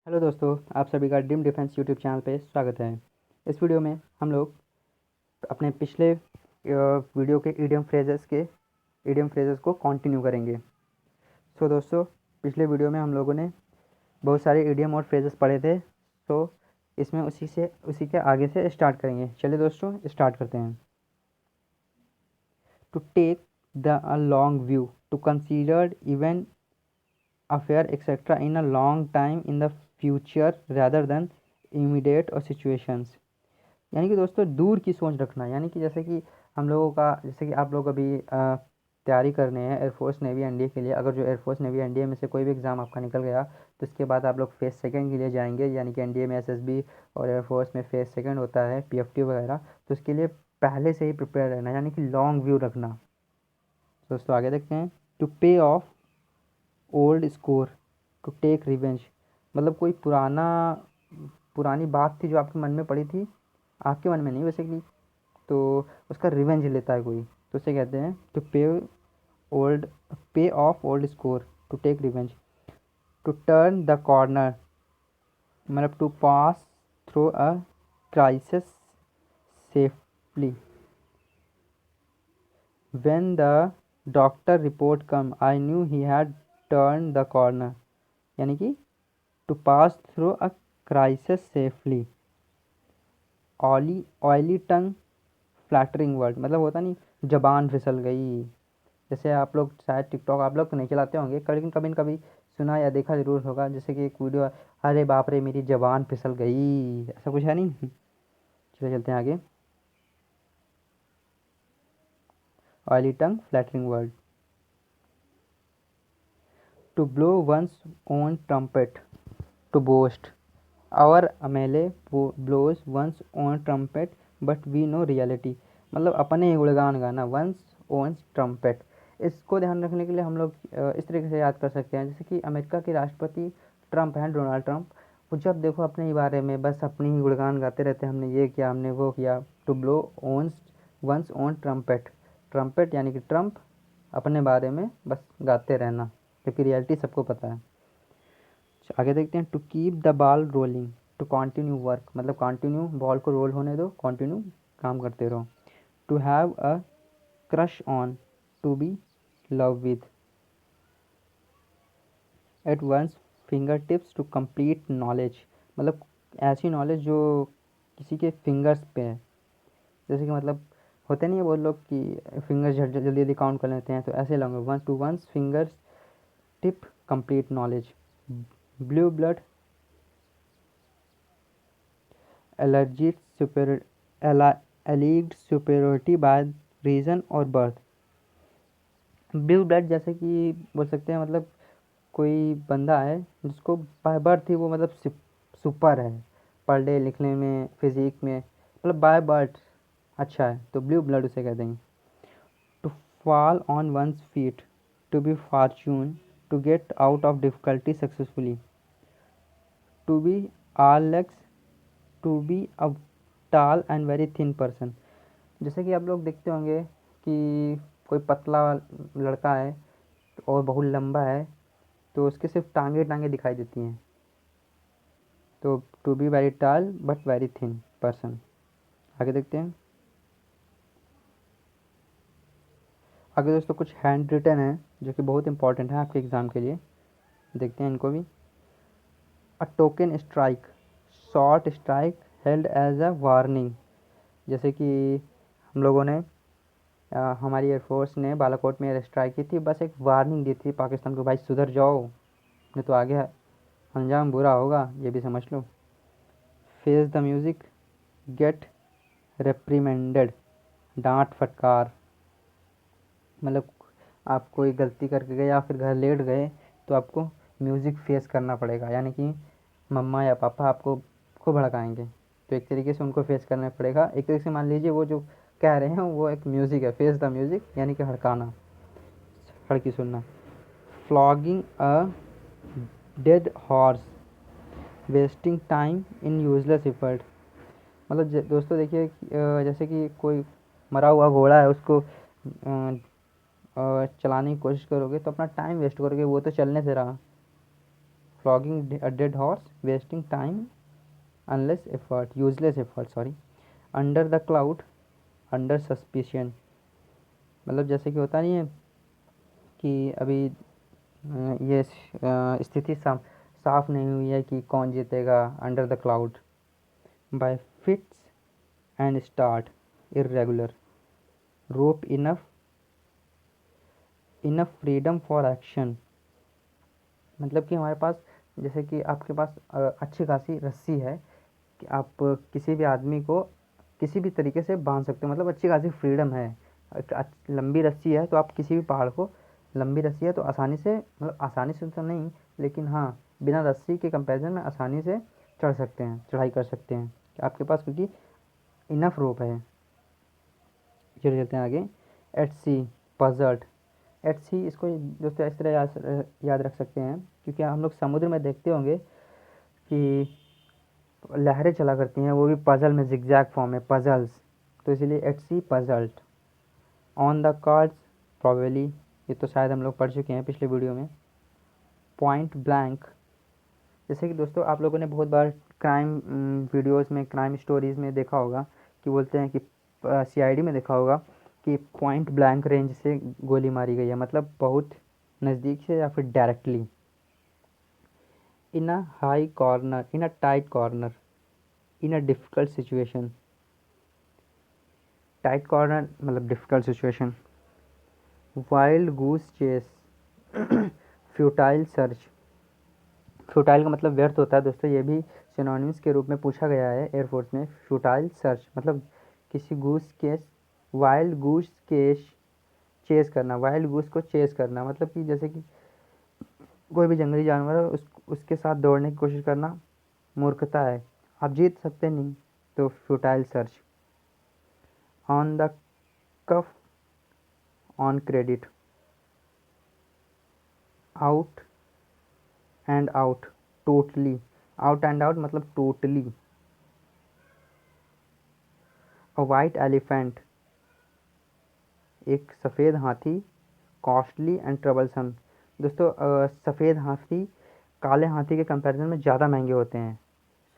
Hello दोस्तों, आप सभी का ड्रीम डिफेंस यूट्यूब चैनल पे स्वागत है। इस वीडियो में हम लोग अपने पिछले वीडियो के ईडियम फ्रेजेस को कंटिन्यू करेंगे। दोस्तों, पिछले वीडियो में हम लोगों ने बहुत सारे ईडियम और फ्रेजेस पढ़े थे। इसमें उसी के आगे से स्टार्ट करेंगे। चलिए दोस्तों, स्टार्ट करते हैं। To take the long view, to consider even affair etc in a long time in the future rather than immediate और situations। यानी कि दोस्तों दूर की सोच रखना, यानी कि जैसे कि हम लोगों का, जैसे कि आप लोग अभी तैयारी करने हैं एयरफोर्स नेवी एनडीए के लिए। अगर जो एयरफोर्स नेवी एनडीए में से कोई भी एग्ज़ाम आपका निकल गया तो इसके बाद आप लोग फेज़ सेकंड के लिए जाएंगे, यानी कि एनडीए में एसएसबी और एयरफोर्स में फेज़ सेकंड होता है, पीएफटी वगैरह। तो उसके लिए पहले से ही प्रिपेयर रहना, यानी कि लॉन्ग व्यू रखना। दोस्तों आगे देखते हैं। To pay off old score, to take revenge, मतलब कोई पुरानी बात थी जो आपके मन में पड़ी थी, आपके मन में नहीं बेसिकली, तो उसका रिवेंज लेता है कोई, तो उसे कहते हैं to old pay off old score, to take revenge. To turn the corner, मतलब to pass through a crisis safely. When the doctor report come I knew he had turn the corner, यानी कि to pass through a crisis safely. Oily tongue flattering word, मतलब होता नहीं जबान फिसल गई। जैसे आप लोग शायद टिकटॉक आप लोग तो नहीं चलाते होंगे, लेकिन कभी न कभी सुना या देखा ज़रूर होगा, जैसे कि एक वीडियो, अरे बाप रे मेरी जबान फिसल गई, ऐसा कुछ है नहीं। चलिए चलते हैं आगे। Oily tongue flattering word. To blow one's own trumpet, to boast. Our MLA blows one's own trumpet but we know reality, मतलब अपने ही गुणगान गाना, वंस ओन ट्रम्पेट। इसको ध्यान रखने के लिए हम लोग इस तरीके से याद कर सकते हैं, जैसे कि अमेरिका के राष्ट्रपति ट्रम्प हैं, डोनाल्ड ट्रम्प। वो जब देखो अपने ही बारे में बस अपनी ही गुणगान गाते रहते हैं, हमने ये किया, हमने वो किया। To blow one's one's own trumpet, trumpet यानी कि ट्रम्प, अपने बारे में बस गाते रहना, जबकि रियलिटी सबको पता है। आगे देखते हैं। To keep the ball rolling, to continue work, मतलब कंटिन्यू बॉल को रोल होने दो, कंटिन्यू काम करते रहो। To have a crush on, to be love with. At one's finger tips, to complete knowledge, मतलब ऐसी नॉलेज जो किसी के फिंगर्स पे है। जैसे कि मतलब होते नहीं है वो लोग कि फिंगर्स जल्दी जल्दी काउंट कर लेते हैं, तो ऐसे long one's to one's fingers tip complete knowledge. Blue blood allergy alleged superiority by reason और बर्थ। ब्लू ब्लड जैसे कि बोल सकते हैं, मतलब कोई बंदा है जिसको बाय बर्थ ही वो मतलब सुपर है, पढ़ने लिखने में, फिजिक में, मतलब बाय बर्थ अच्छा है, तो ब्लू ब्लड उसे कहते हैं। To fall on one's feet, to be fortune, to get out of difficulty successfully. To be all legs, to be a tall and very thin person. जैसे कि आप लोग देखते होंगे कि कोई पतला लड़का है और बहुत लंबा है, तो उसके सिर्फ टांगे टांगे दिखाई देती हैं, तो टू बी वेरी टाल बट वेरी थिन पर्सन। आगे देखते हैं। आगे दोस्तों कुछ हैंड रिटन है जो कि बहुत इंपॉर्टेंट है आपके एग्ज़ाम के लिए, देखते हैं इनको भी। A token strike, short strike held as a warning. जैसे कि हम लोगों ने हमारी एयरफोर्स ने बालाकोट में एयर स्ट्राइक की थी, बस एक वार्निंग दी थी पाकिस्तान को, भाई सुधर जाओ नहीं तो आगे अंजाम बुरा होगा, ये भी समझ लो। फेस द म्यूज़िक, गेट रेप्रीमेंडेड, डांट फटकार, मतलब आप कोई गलती करके गए या फिर घर लेट गए तो आपको म्यूज़िक फेस करना पड़ेगा, यानी कि मम्मा या पापा आपको खूब भड़काएंगे, तो एक तरीके से उनको फेस करना पड़ेगा। एक तरीके से मान लीजिए वो जो कह रहे हैं वो एक म्यूज़िक है, फेस द म्यूज़िक यानी कि हड़काना, हड़की सुनना। Flogging a dead horse, wasting time in useless effort, मतलब दोस्तों देखिए जैसे कि कोई मरा हुआ घोड़ा है, उसको चलाने की कोशिश करोगे तो अपना टाइम वेस्ट करोगे, वो तो चलने से रहा, flogging a dead horse, wasting time, unless effort, useless effort sorry, under the cloud, under suspicion. मतलब जैसे कि होता नहीं है कि अभी ये स्थिति साफ नहीं हुई है कि कौन जीतेगा, under the cloud, bye fits and start, irregular, rope enough, enough freedom for action. मतलब कि हमारे पास, जैसे कि आपके पास अच्छी खासी रस्सी है कि आप किसी भी आदमी को किसी भी तरीके से बांध सकते हो, मतलब अच्छी खासी फ्रीडम है। लंबी रस्सी है तो आप किसी भी पहाड़ को, लंबी रस्सी है तो आसानी से, मतलब आसानी से तो नहीं, लेकिन हाँ बिना रस्सी के कंपैरिजन में आसानी से चढ़ सकते हैं, चढ़ाई कर सकते हैं आपके पास, क्योंकि इनफ रोप है। चले चलते हैं आगे। Eight sea, पजल्ट। एट सी, इसको दोस्तों इस तरह याद रख सकते हैं, क्योंकि हम लोग समुद्र में देखते होंगे कि लहरें चला करती हैं, वो भी पजल में, जिगजैग फॉर्म में, पजल्स, तो इसीलिए at sea puzzled. On the cards, probably, ये तो शायद हम लोग पढ़ चुके हैं पिछले वीडियो में। पॉइंट ब्लैंक, जैसे कि दोस्तों आप लोगों ने बहुत बार क्राइम वीडियोस में, क्राइम स्टोरीज़ में देखा होगा कि बोलते हैं कि सीआईडी में देखा होगा कि पॉइंट ब्लैंक रेंज से गोली मारी गई है, मतलब बहुत नज़दीक से या फिर directly. In a high corner, in a tight corner, in a difficult situation. Tight corner मतलब difficult situation. Wild goose chase, futile search. Futile का मतलब व्यर्थ होता है दोस्तों, ये भी सिनोनिम्स के रूप में पूछा गया है एयरफोर्स में। फ्यूटाइल सर्च मतलब किसी goose case, wild goose case, chase करना, वाइल्ड गूस को चेस करना, मतलब कि जैसे कि कोई भी जंगली जानवर है उसके साथ दौड़ने की कोशिश करना मूर्खता है, आप जीत सकते नहीं, तो futile search. On the cuff, on credit. Out and out, totally, out and out मतलब टोटली। अ वाइट एलिफेंट, एक सफ़ेद हाथी, कॉस्टली एंड ट्रबलसम। दोस्तों सफ़ेद हाथी काले हाथी के कंपैरिजन में ज़्यादा महंगे होते हैं,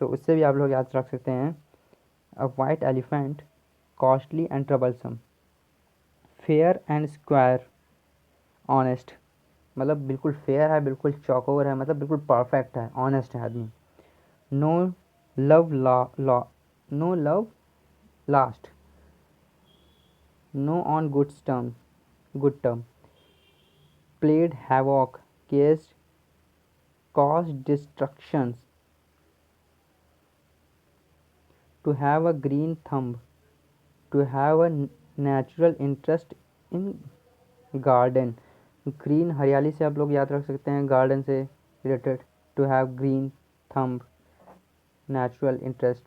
तो उससे भी आप लोग याद रख सकते हैं। अ white elephant, costly and troublesome. Fair and square, honest, मतलब बिल्कुल फेयर है, बिल्कुल चौकोर है, मतलब बिल्कुल परफेक्ट है, ऑनेस्ट है आदमी। No love law, no love last, no on good term. Played havoc, case cause destructions, to have a green thumb, to have a natural interest in garden। Green हरियाली से आप लोग याद रख सकते हैं, गार्डन से related. To have green thumb, natural interest,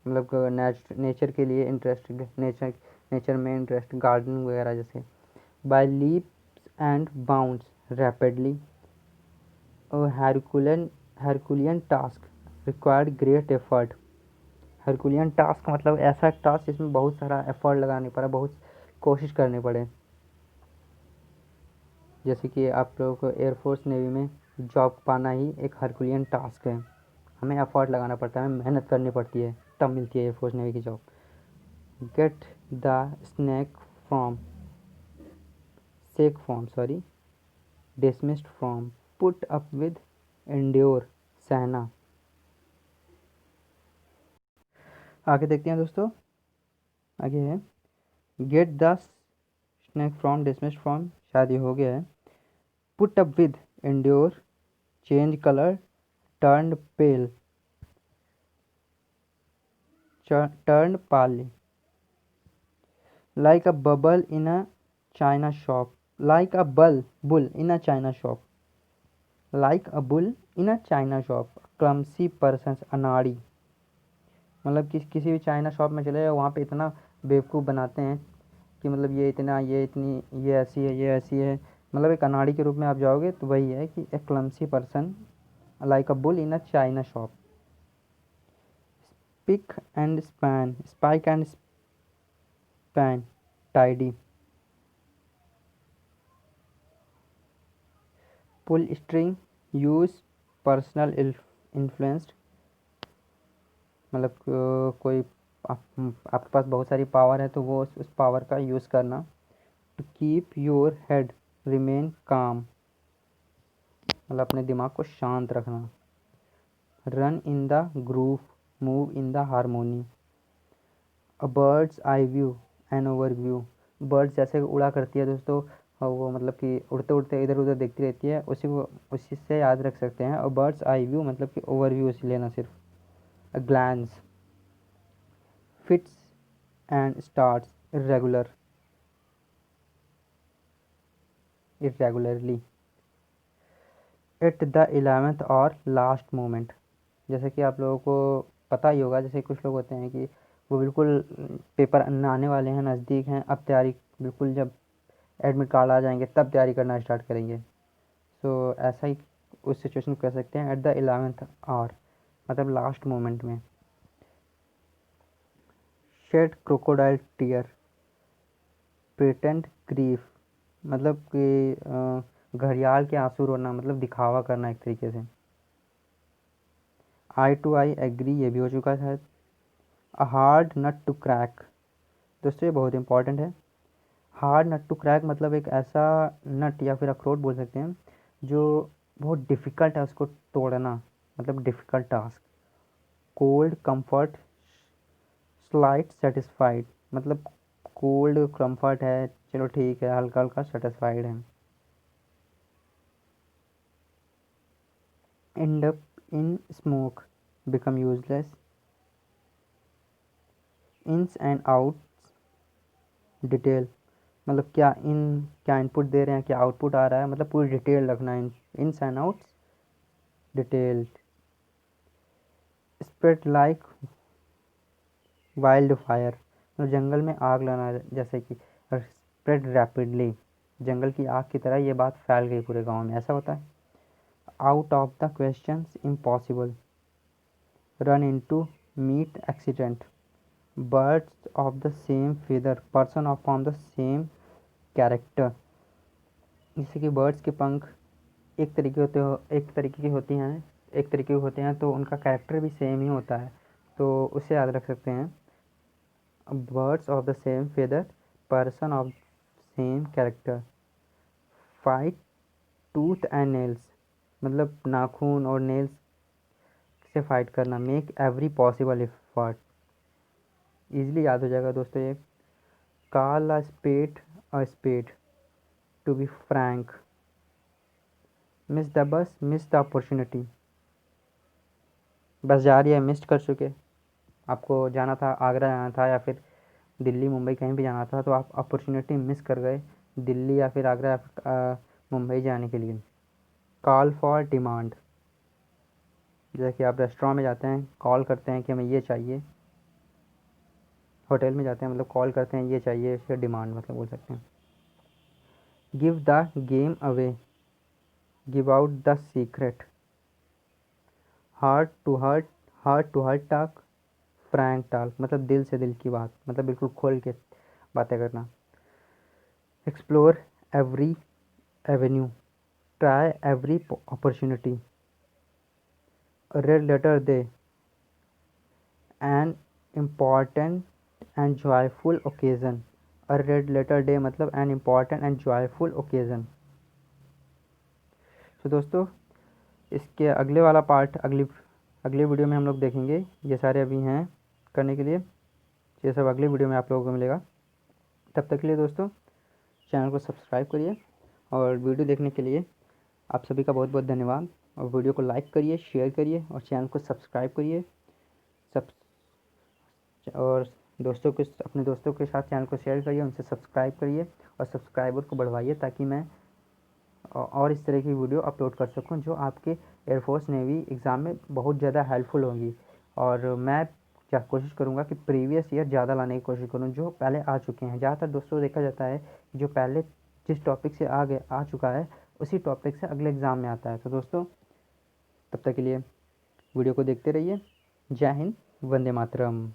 मतलब नेचर के लिए इंटरेस्ट, नेचर नेचर में इंटरेस्ट, गार्डनिंग वगैरह जैसे। By leaps and bounds rapidly, herculean task, required great effort. Herculean task मतलब ऐसा टास्क जिसमें बहुत सारा एफर्ट लगाने पड़ा, बहुत कोशिश करनी पड़े। जैसे कि आप लोगों को एयरफोर्स नेवी में जॉब पाना ही एक हरकुलियन टास्क है, हमें एफर्ट लगाना पड़ता है, हमें मेहनत करनी पड़ती है, तब मिलती है एयरफोर्स नेवी की job. Get the snack from, sack from sorry, dismissed from, put up with, endure, सहना। आगे देखते हैं दोस्तों, आगे है get the snack from, dismissed from, शायद ये हो गया है। Put up with, endure, change colour, turn pale, turn pale. Like a bubble in a china shop, like a bull in a china shop, like a bull in a china shop. Clumsy person, अनाड़ी, मतलब किसी भी China shop में चले जाओ, वहाँ पे इतना बेवकूफ़ बनाते हैं कि मतलब ये इतना, ये इतनी, ये ऐसी है, ये ऐसी है, मतलब एक अनाड़ी के रूप में आप जाओगे तो वही है कि a clumsy person like a bull in a china shop. Pick and span, spick and span, tidy. Pull string, use personal influenced, मतलब कोई आपके पास बहुत सारी पावर है तो वो उस पावर का यूज़ करना। To keep your head remain calm, मतलब अपने दिमाग को शांत रखना। Run in the groove, move in the harmony. A bird's eye view an overview, birds जैसे उड़ा करती है दोस्तों, वो मतलब कि उड़ते उड़ते इधर उधर देखती रहती है, उसी से याद रख सकते हैं। और बर्ड्स आई व्यू मतलब कि ओवर व्यू से लेना सिर्फ। A glance, fits and starts irregularly at the 11th और लास्ट मोमेंट। जैसे कि आप लोगों को पता ही होगा, जैसे कुछ लोग होते हैं कि वो बिल्कुल पेपर आने वाले हैं, नज़दीक हैं, अब तैयारी बिल्कुल, जब एडमिट कार्ड आ जाएंगे तब तैयारी करना स्टार्ट करेंगे। सो ऐसा ही उस सिचुएशन को कह सकते हैं, एट द 11th आवर, मतलब लास्ट मोमेंट में। Shed crocodile tear, pretend grief, मतलब कि घड़ियाल के आंसू रोना, मतलब दिखावा करना एक तरीके से। आई टू आई एग्री, ये भी हो चुका है शायद। A hard nut to crack, दोस्तों ये बहुत इंपॉर्टेंट है। हार्ड नट टू क्रैक मतलब एक ऐसा नट या फिर अखरोट बोल सकते हैं जो बहुत डिफ़िकल्ट है उसको तोड़ना, मतलब difficult task. Cold comfort slight satisfied, मतलब कोल्ड कंफर्ट है, चलो ठीक है, हल्का हल्का सेटिस्फाइड है। End up in smoke, become useless. Ins and out detail, मतलब क्या इनपुट दे रहे हैं, क्या आउटपुट आ रहा है, मतलब पूरी डिटेल रखना है। Ins and outs detailed. Spread like wild fire, तो जंगल में आग लगाना, जैसे कि स्प्रेड रैपिडली, जंगल की आग की तरह ये बात फैल गई पूरे गांव में, ऐसा होता है। Out of the questions impossible, run into meet accident. Birds of the same feather, person of from the same character, जैसे कि बर्ड्स के पंख एक तरीके की होती हैं, एक तरीके के होते हैं तो उनका कैरेक्टर भी सेम ही होता है, तो उसे याद रख सकते हैं। Birds of the same feather, person of same character. Fight tooth and nails, मतलब नाखून और नेल्स से फाइट करना। Make every possible effort, easily याद हो जाएगा दोस्तों ये। Call a spade, to be frank. Miss the bus, miss the opportunity, bus जा रही है, मिस कर चुके। आपको जाना था, आगरा जाना था या फिर दिल्ली मुंबई कहीं भी जाना था, तो आप अपॉर्चुनिटी मिस कर गए दिल्ली या फिर आगरा या फिर मुंबई जाने के लिए। कॉल फॉर डिमांड, जैसे कि आप रेस्टोरेंट में जाते हैं, कॉल करते हैं कि हमें ये चाहिए। होटल में जाते हैं, मतलब कॉल करते हैं ये चाहिए, फिर डिमांड मतलब बोल सकते हैं। Give the game away, give out the secret. Heart to heart, heart to heart talk, frank talk, मतलब दिल से दिल की बात, मतलब बिल्कुल खोल के बातें करना। Explore every avenue, try every opportunity. Red letter day, an important and joyful occasion. A red letter day मतलब an important and joyful occasion. तो दोस्तों इसके अगले वाला पार्ट अगली वीडियो में हम लोग देखेंगे। ये सारे अभी हैं करने के लिए, ये सब अगली वीडियो में आप लोगों को मिलेगा। तब तक के लिए दोस्तों चैनल को सब्सक्राइब करिए, और वीडियो देखने के लिए आप सभी का बहुत बहुत धन्यवाद। और वीडियो को लाइक करिए, शेयर करिए और चैनल को सब्सक्राइब करिए। सब और अपने दोस्तों के साथ चैनल को शेयर करिए, उनसे सब्सक्राइब करिए और सब्सक्राइबर को बढ़वाइए, ताकि मैं और इस तरह की वीडियो अपलोड कर सकूं जो आपके एयरफोर्स नेवी एग्ज़ाम में बहुत ज़्यादा हेल्पफुल होंगी। और मैं क्या कोशिश करूंगा कि प्रीवियस ईयर ज़्यादा लाने की कोशिश करूं, जो पहले आ चुके हैं। ज़्यादातर दोस्तों देखा जाता है जो पहले जिस टॉपिक से आ चुका है उसी टॉपिक से अगले एग्ज़ाम में आता है। तो दोस्तों तब तक के लिए वीडियो को देखते रहिए। जय हिंद, वंदे मातरम।